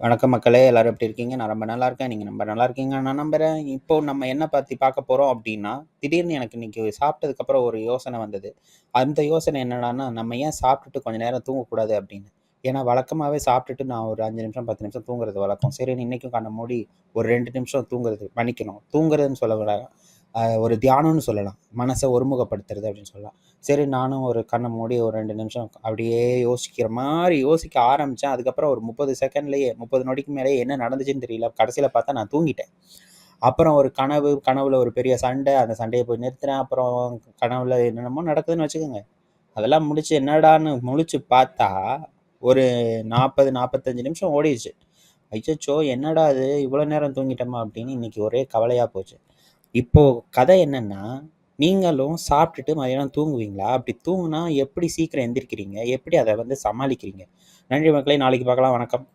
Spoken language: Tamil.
வணக்கம் மக்களே! எல்லாரும் எப்படி இருக்கீங்க? நான் ரொம்ப நல்லா இருக்கேன். நீங்க ரொம்ப நல்லா இருக்கீங்கன்னு நான் நம்புறேன். இப்போ நம்ம என்ன பத்தி பார்க்க போறோம் அப்டின்னா, திடீர்னு எனக்கு இன்னைக்கு சாப்பிட்டதுக்கப்புறம் ஒரு யோசனை வந்தது. அந்த யோசனை என்னடான்னா, நம்ம ஏன் சாப்பிட்டுட்டு கொஞ்ச நேரம் தூங்கக்கூடாது அப்டின்னு. ஏன்னா வழக்கமாவே சாப்பிட்டுட்டு நான் ஒரு 5 நிமிஷம், 10 நிமிஷம் தூங்குறது வழக்கம். சரின்னு இன்னைக்கும் கண்ண மூடி ஒரு 2 நிமிஷம் தூங்குறது மன்னிக்கணும். தூங்குறதுன்னு சொல்ல விட ஒரு தியானம்னு சொல்லலாம். மனச ஒருமுகப்படுத்துறது அப்டின்னு சொல்லலாம். சரி நானும் ஒரு கண்ண மூடி ஒரு 2 நிமிஷம் அப்படியே யோசிக்கிற மாரி யோசிக்க ஆரம்பிச்சேன். அதுக்கப்புறம் ஒரு 30 செகண்ட்லயே 30 நொடிக்கு மேலயே என்ன நடந்துச்சுன்னு தெரியல. கடைசியில பார்த்தா நான் தூங்கிட்டேன். அப்புறம் ஒரு கனவு, கனவுல ஒரு பெரிய சண்டை. அந்த சண்டைய போய் நிறுத்துறேன். அப்புறம் கனவுல என்னென்னமோ நடக்குதுன்னு வச்சுக்கோங்க. அதெல்லாம் முடிச்சு என்னடான்னு முழிச்சு பார்த்தா, ஒரு 40, 45 நிமிஷம் ஓடிருச்சு. அச்சச்சோ! என்னடா இது இவ்வளோ நேரம் தூங்கிட்டோமா அப்படின்னு இன்னைக்கு ஒரே கவலையா போச்சு. இப்போ கதை என்னன்னா, நீங்களும் சாப்பிட்டுட்டு மதியானம் தூங்குவீங்களா? அப்படி தூங்குனா எப்படி சீக்கிரம் எந்திரிக்கிறீங்க? எப்படி அத வந்து சமாளிக்கிறீங்க? நன்றி மக்களே! நாளைக்கு பார்க்கலாம். வணக்கம்.